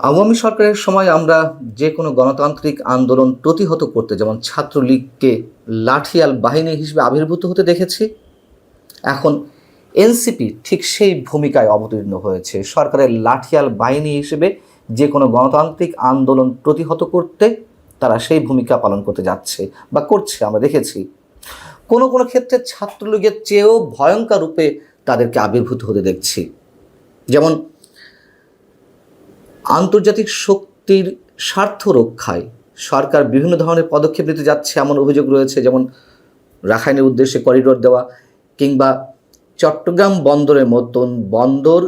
আওয়ামী সরকারের সময় আমরা যে কোনো গণতান্ত্রিক আন্দোলন প্রতিহত করতে যেমন ছাত্রলীগকে লাঠিয়াল বাহিনী হিসেবে আবির্ভূত হতে দেখেছি, এখন এনসিপি ঠিক সেই ভূমিকায় অবতীর্ণ হয়েছে। সরকারের লাঠিয়াল বাহিনী হিসেবে যে কোনো গণতান্ত্রিক আন্দোলন প্রতিহত করতে তারা সেই ভূমিকা পালন করতে যাচ্ছে বা করছে, আমরা দেখেছি। কোনো কোনো ক্ষেত্রে ছাত্রলীগের চেয়েও ভয়ঙ্কর রূপে তাদেরকে আবির্ভূত হতে দেখছি। যেমন আন্তর্জাতিক শক্তির স্বার্থ রক্ষায় সরকার বিভিন্ন ধরনের পদক্ষেপ নিতে যাচ্ছে এমন অভিযোগ রয়েছে, যেমন রাখাইনের উদ্দেশ্যে করিডোর দেওয়া কিংবা চট্টগ্রাম বন্দরের মতন বন্দর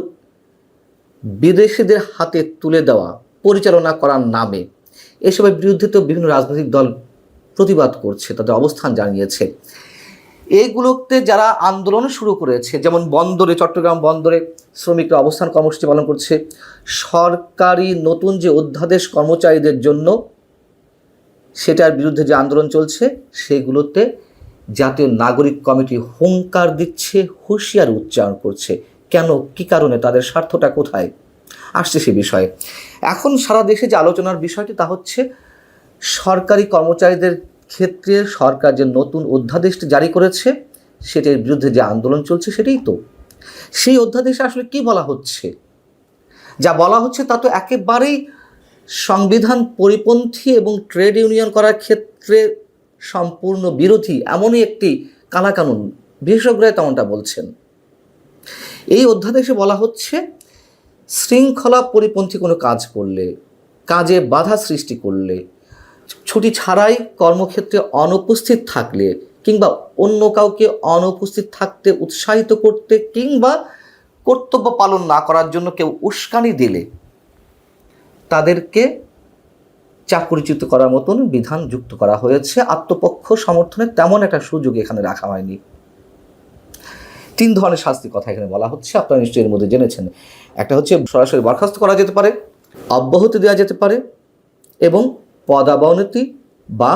বিদেশিদের হাতে তুলে দেওয়া পরিচালনা করার নামে। এসবের বিরুদ্ধে তো বিভিন্ন রাজনৈতিক দল প্রতিবাদ করছে, তাদের অবস্থান জানিয়েছে। এইগুলোতে যারা আন্দোলন শুরু করেছে, যেমন বন্দরে, চট্টগ্রাম বন্দরে শ্রমিকরা অবস্থান কর্মসূচি পালন করছে, সরকারি নতুন যে অধ্যাদেশ কর্মচারীদের জন্য সেটার বিরুদ্ধে যে আন্দোলন চলছে, সেগুলোতে জাতীয় নাগরিক কমিটি হুঙ্কার দিচ্ছে, হুঁশিয়ারি উচ্চারণ করছে। কেন, কী কারণে, তাদের স্বার্থটা কোথায়, আসছে সে বিষয়ে। এখন সারা দেশে যে আলোচনার বিষয়টি তা হচ্ছে সরকারি কর্মচারীদের ক্ষেত্রে সরকার যে নতুন অধ্যাদেশটি জারি করেছে সেটির বিরুদ্ধে যে আন্দোলন চলছে, সেটাই তো। সেই অধ্যাদেশে আসলে কি বলা হচ্ছে? যা বলা হচ্ছে তা তো একেবারেই সংবিধান পরিপন্থী এবং ট্রেড ইউনিয়ন করার ক্ষেত্রে সম্পূর্ণ বিরোধী, এমনই একটি কালাকানুন। বিশেষজ্ঞরা তেমনটা বলছেন। এই অধ্যাদেশে বলা হচ্ছে শৃঙ্খলা পরিপন্থী কোনো কাজ করলে, কাজে বাধা সৃষ্টি করলে, ছুটি ছাড়াই কর্মক্ষেত্রে অনুপস্থিত থাকলে কিংবা অন্য কাউকে অনুপস্থিত থাকতে উৎসাহিত করতে কিংবা কর্তব্য পালন না করার জন্য কেউ উস্কানি দিলে তাদেরকে চাকরিচ্যুত করার মতন বিধান যুক্ত করা হয়েছে। আত্মপক্ষ সমর্থনের তেমন একটা সুযোগ এখানে রাখা হয়নি। 3 ধরনের শাস্তির কথা এখানে বলা হচ্ছে, আপনারা নিশ্চয়ই এর মধ্যে জেনেছেন। একটা হচ্ছে সরাসরি বরখাস্ত করা যেতে পারে, অব্যাহতি দেওয়া যেতে পারে এবং পদাবনতি বা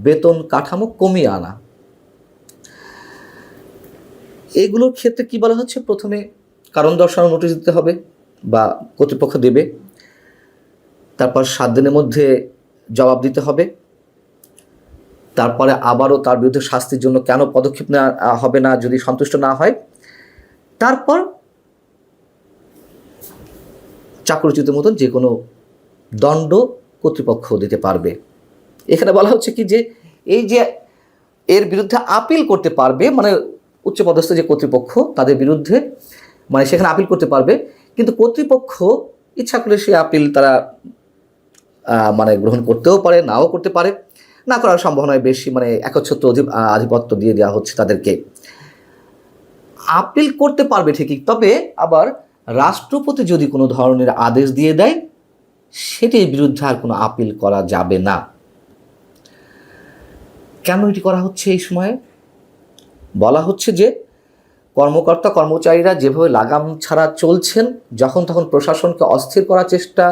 বেতন কাঠামো কমিয়ে আনা। এগুলোর ক্ষেত্রে কি বলা হচ্ছে? প্রথমে কারণ দর্শানোর নোটিশ দিতে হবে বা কর্তৃপক্ষ দেবে, তারপর 7 দিনের মধ্যে জবাব দিতে হবে, তারপরে আবারও তার বিরুদ্ধে শাস্তির জন্য কেন পদক্ষেপ নেওয়া হবে না যদি সন্তুষ্ট না হয়, তারপর চাকরিচ্যুতের মতন যে কোনো দণ্ড কর্তৃপক্ষ দিতে পারবে। এখানে বলা হচ্ছে কি যে এই যে এর বিরুদ্ধে আপিল করতে পারবে, মানে উচ্চপদস্থ যে কর্তৃপক্ষ তাদের বিরুদ্ধে, মানে সেখানে আপিল করতে পারবে, কিন্তু কর্তৃপক্ষ ইচ্ছা করলে সে আপিল তারা মানে গ্রহণ করতেও পারে, নাও করতে পারে। না করার সম্ভাবনায় বেশি, মানে একচ্ছত্র আধিপত্য দিয়ে দেওয়া হচ্ছে তাদেরকে। আপিল করতে পারবে ঠিকই, তবে আবার রাষ্ট্রপতি যদি কোনো ধরনের আদেশ দিয়ে দেয় সেটির বিরুদ্ধে আর কোনো আপিল করা যাবে না। কেন এটি করা হচ্ছে? এই সময়ে বলা হচ্ছে যে কর্মকর্তা কর্মচারীরা যেভাবে লাগাম ছাড়া চলছেন, যখন তখন প্রশাসনকে অস্থির করার চেষ্টা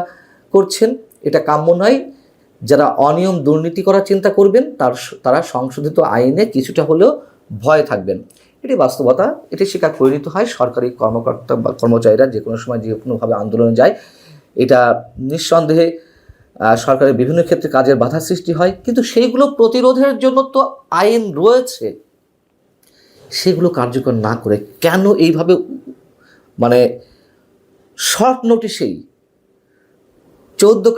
করছেন, এটা কাম্য নয়। যারা অনিয়ম দুর্নীতি করার চিন্তা করবেন তারা সংশোধিত আইনে কিছুটা হলেও ভয় থাকবেন। এটি বাস্তবতা, এটি স্বীকার করে নিতে হয়। সরকারি কর্মকর্তা বা কর্মচারীরা যে কোনো সময় যে কোনোভাবে আন্দোলনে যায়, এটা নিঃসন্দেহে সরকারের বিভিন্ন ক্ষেত্রে কাজের বাধা সৃষ্টি হয়, কিন্তু সেইগুলো প্রতিরোধের জন্য তো আইন রয়েছে। সেগুলো কার্যকর না করে কেন এইভাবে মানে শর্ট নোটিশেই 14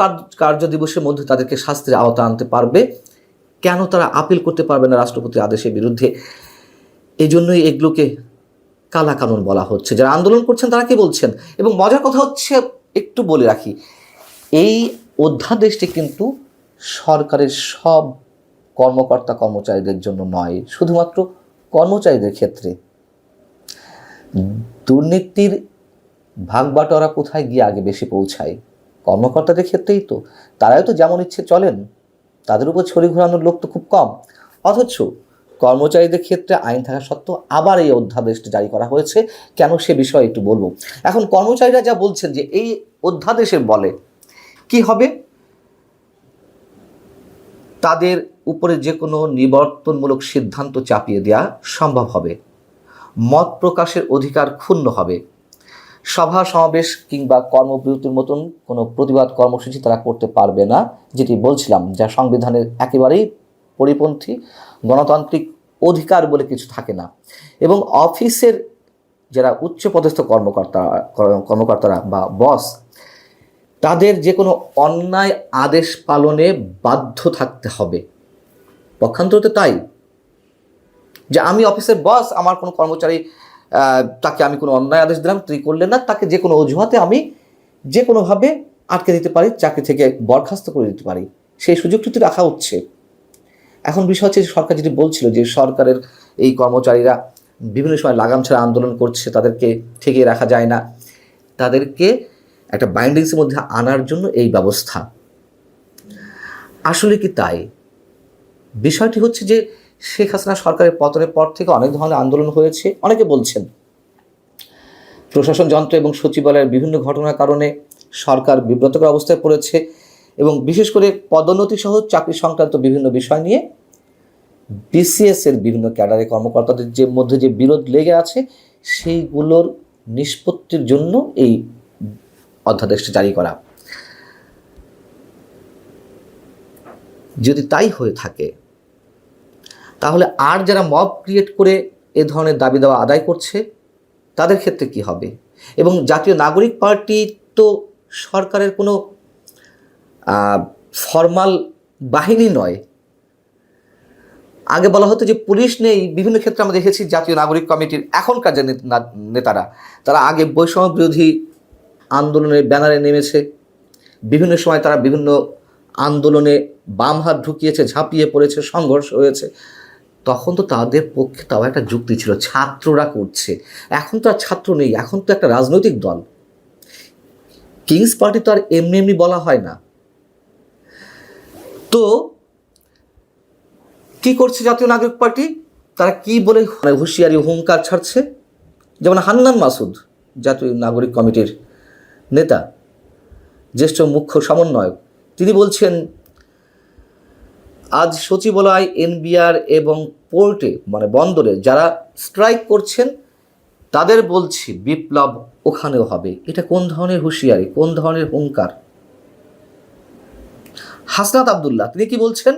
কার্য দিবসের মধ্যে তাদেরকে শাস্তির আওতা আনতে পারবে, কেন তারা আপিল করতে পারবে না রাষ্ট্রপতির আদেশের বিরুদ্ধে? এই জন্যই এগুলোকে কালাকানুন বলা হচ্ছে। যারা আন্দোলন করছেন তারা কি বলছেন? এবং মজার কথা হচ্ছে, একটু বলে রাখি, এই অধ্যাদেশটি কিন্তু সরকারের সব কর্মকর্তা কর্মচারীদের জন্য নয়, শুধুমাত্র কর্মচারীদের ক্ষেত্রে। দুর্নীতির ভাগবাটোয়ারা কোথায় গিয়ে আগে বেশি পৌঁছায়? কর্মকর্তাদের ক্ষেত্রেই তো। তারাই তো যেমন ইচ্ছে চলেন, তাদের উপর ছড়ি ঘোরানোর লোক তো খুব কম। অথচ কর্মচারীদের ক্ষেত্রে আইন থাকা সত্ত্বেও আবার এই অধ্যাদেশটি জারি করা হয়েছে। কেন, সে বিষয়ে একটু বলবো। এখন কর্মচারীরা যা বলছেন যে এই অধ্যাদেশের বলে কি হবে, তাদের উপরে যে কোনো নিবর্তনমূলক সিদ্ধান্ত চাপিয়ে দেওয়া সম্ভব হবে, মত প্রকাশের অধিকার ক্ষুণ্ণ হবে, সভা সমাবেশ কিংবা কর্মবিরতির মতন কোনো প্রতিবাদ কর্মসূচি তারা করতে পারবে না, যেটি বলছিলাম, যা সংবিধানের একেবারেই পরিপন্থী। গণতান্ত্রিক অধিকার বলে কিছু থাকে না। এবং অফিসের যারা উচ্চপদস্থ কর্মকর্তারা বা বস, তাদের যে কোনো অন্যায় আদেশ পালনে বাধ্য থাকতে হবে। পক্ষান্তরে তাই, যে আমি অফিসের বস, আমার কোনো কর্মচারী তাকে আমি কোনো অন্যায় আদেশ দিলাম, তুই করলেন না, তাকে যে কোনো অজুহাতে আমি যে কোনোভাবে আটকে দিতে পারি, চাকরি থেকে বরখাস্ত করে দিতে পারি, সেই সুযোগটি রাখা হচ্ছে। এখন বিষয় হচ্ছে, সরকার যেটি বলছিল যে সরকারের এই কর্মচারীরা বিভিন্ন সময় লাগাম ছাড়া আন্দোলন করছে, তাদেরকে ঠেকিয়ে রাখা যায় না, তাদেরকে একটা বাইন্ডিংসের মধ্যে আনার জন্য এই ব্যবস্থা। আসলে কি তাই? বিষয়টি হচ্ছে যে শেখ হাসিনা সরকারের পতনের পর থেকে অনেক ধরনের আন্দোলন হয়েছে। অনেকে বলছেন প্রশাসন যন্ত্র এবং সচিবালয়ের বিভিন্ন ঘটনার কারণে সরকার বিব্রতকর অবস্থায় পড়েছে, এবং বিশেষ করে পদোন্নতি সহ চাকরি সংক্রান্ত বিভিন্ন বিষয় নিয়ে বিসিএস এর বিভিন্ন ক্যাডারের কর্মকর্তাদের যে মধ্যে যে বিরোধ লেগে আছে, সেইগুলোর নিষ্পত্তির জন্য এই অধ্যাদেশটি জারি করা। যদি তাই হয়ে থাকে, তাহলে আর যারা মব ক্রিয়েট করে এ ধরনের দাবি দেওয়া আদায় করছে, তাদের ক্ষেত্রে কি হবে? এবং জাতীয় নাগরিক পার্টি তো সরকারের কোনো ফর্মাল বাহিনী নয়। আগে বলা হতো যে পুলিশ নেই, বিভিন্ন ক্ষেত্রে আমরা দেখেছি জাতীয় নাগরিক কমিটির এখনকার যে নেতারা, তারা আগে বৈষম্য বিরোধী আন্দোলনের ব্যানারে নেমেছে, বিভিন্ন সময় তারা বিভিন্ন আন্দোলনে বাম হাত ঢুকিয়েছে, ঝাঁপিয়ে পড়েছে, সংঘর্ষ হয়েছে। তখন তো তাদের পক্ষে তাও একটা যুক্তি ছিল, ছাত্ররা করছে। এখন তো আর ছাত্র নেই, এখন তো একটা রাজনৈতিক দল। কিংস পার্টি তো আর এমনি এমনি বলা হয় না। তো কি করছে জাতীয় নাগরিক পার্টি? তারা কি বলে হুঁশিয়ারি হুঙ্কার ছাড়ছে? যেমন হান্নান মাসুদ, জাতীয় নাগরিক কমিটির নেতা, জ্যেষ্ঠ মুখ্য সমন্বয়ক, তিনি বলছেন, আজ সচিবালয়, এনবিআর এবং পোর্টে মানে বন্দরে যারা স্ট্রাইক করছেন, তাদের বলছি বিপ্লব ওখানেও হবে। এটা কোন ধরনের হুঁশিয়ারি, কোন ধরনের হুঙ্কার? হাসনাত আবদুল্লাহ তিনি কি বলছেন?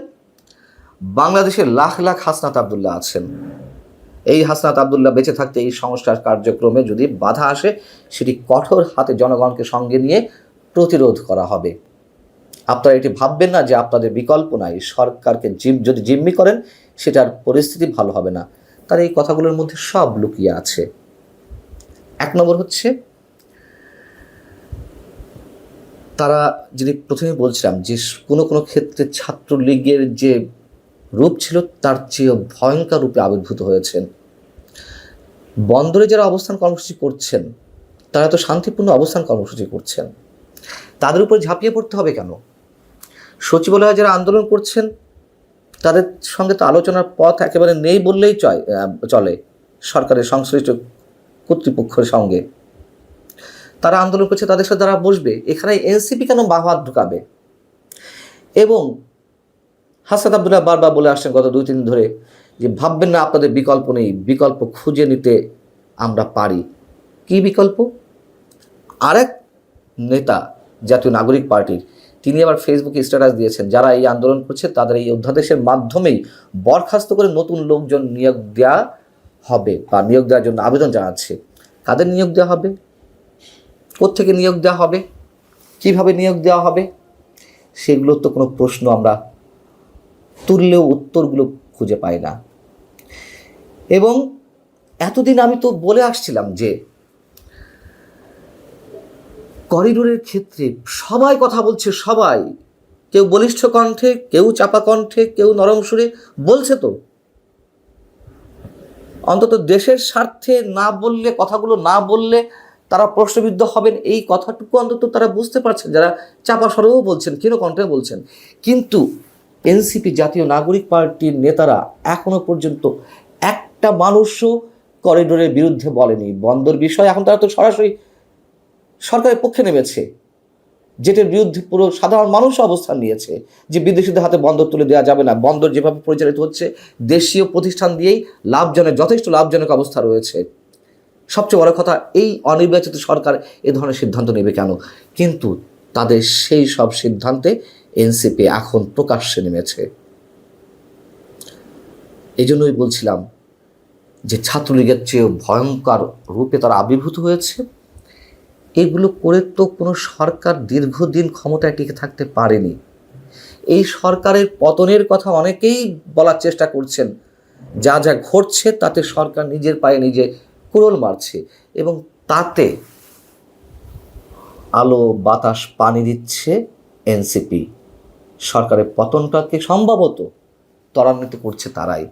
বাংলাদেশের লাখ লাখ হাসনাত আবদুল্লাহ আছেন। এই হাসনাত আবদুল্লাহ বেঁচে থাকতে এই সংস্কার কার্যক্রমে যদি বাধা আসে, সেটি কঠোর হাতে জনগণকে সঙ্গে নিয়ে প্রতিরোধ করা হবে। আপনারা এটি ভাববেন না যে আপনাদের বিকল্প নাই, সরকারকে যদি জিম্মি করেন, সেটার পরিস্থিতি ভালো হবে না। তার এই কথাগুলোর মধ্যে সব লুকিয়ে আছে। এক নম্বর হচ্ছে, তারা যদি প্রথমে বলছিলাম যে কোনো কোনো ক্ষেত্রে ছাত্রলীগের যে রূপ ছিল, তার চেয়ে ভয়ঙ্কর রূপে আবির্ভূত হয়েছেন। বন্দরে যারা অবস্থান কর্মসূচি করছেন, তারা তো শান্তিপূর্ণ অবস্থান কর্মসূচি করছেন, তাদের উপর ঝাঁপিয়ে পড়তে হবে কেন? সচিবালয়ে যারা আন্দোলন করছেন, তাদের সঙ্গে তো আলোচনার পথ একেবারে নেই বললেই চলে। সরকারের সংশ্লিষ্ট কর্তৃপক্ষের সঙ্গে তারা আন্দোলন করছে, তাদের সাথে তারা বসবে। এখানে এনসিপি কেন বাহাত ঢুকাবে? এবং হাসনাত আবদুল্লাহ বারবার বলে আসছেন গত 2-3 দিন ধরে যে ভাববেন না আপনাদের বিকল্প নেই, বিকল্প খুঁজে নিতে আমরা পারি। কি বিকল্প? আরেক নেতা জাতীয় নাগরিক পার্টির, তিনি আবার ফেসবুকে স্ট্যাটাস দিয়েছেন, যারা এই আন্দোলন করছে তাদের এই অধ্যাদেশের মাধ্যমেই বরখাস্ত করে নতুন লোকজন নিয়োগ দেওয়া হবে বা নিয়োগ দেওয়ার জন্য আবেদন জানাচ্ছে। কাদের নিয়োগ দেওয়া হবে? কোত্থেকে নিয়োগ দেওয়া হবে? কিভাবে নিয়োগ দেওয়া হবে? সেগুলোর তো কোনো প্রশ্ন আমরা তুললেও উত্তরগুলো খুঁজে পাই না। এবং এতদিন আমি তো বলে আসছিলাম যে করিডোরের ক্ষেত্রে সবাই কথা বলছে, সবাই, কেউ বলিষ্ঠ কণ্ঠে, কেউ চাপা কণ্ঠে, কেউ নরম সুরে বলছে। তো অন্তত দেশের স্বার্থে না বললে, কথাগুলো না বললে তারা প্রশ্নবিদ্ধ হবেন, এই কথাটুকু অন্তত তারা বুঝতে পারছেন, যারা চাপা স্বরেও বলছেন, ক্ষীণ কণ্ঠে বলছেন। কিন্তু এনসিপি জাতীয় নাগরিক পার্টির নেতারা এখনো পর্যন্ত একটা মানুষও করিডোরের বিরুদ্ধে বলেনি। বন্দর বিষয় এখন তারা তো সরাসরি সরকারের পক্ষে নেমেছে, যেটার বিরুদ্ধে পুরো সাধারণ মানুষ অবস্থান নিয়েছে যে বিদেশিদের হাতে বন্দর তুলে দেওয়া যাবে না। বন্দর যেভাবে পরিচালিত হচ্ছে দেশীয় প্রতিষ্ঠান দিয়েই লাভজনক, যথেষ্ট লাভজনক অবস্থা রয়েছে। সবচেয়ে বড় কথা, এই অনির্বাচিত সরকার এ ধরনের সিদ্ধান্ত নেবে কেন? কিন্তু তাদের সেই সব সিদ্ধান্তে এনসিপি এখন প্রকাশ্যে নেমেছে। এই জন্যই বলছিলাম যে ছাত্রলীগের চেয়েও ভয়ঙ্কর রূপে তারা আবির্ভূত হয়েছে। এগুলো করে তো কোনো সরকার দীর্ঘদিন ক্ষমতায় টিকে থাকতে পারেনি। এই সরকারের পতনের কথা অনেকেই বলার চেষ্টা করছেন। যা যা ঘটছে তাতে সরকার নিজের পায়ে নিজে কুড়োল মারছে এবং তাতে আলো বাতাস পানি দিচ্ছে এনসিপি। সরকারের পতনটাকে সম্ভবত ত্বরান্বিত করছে তারাই।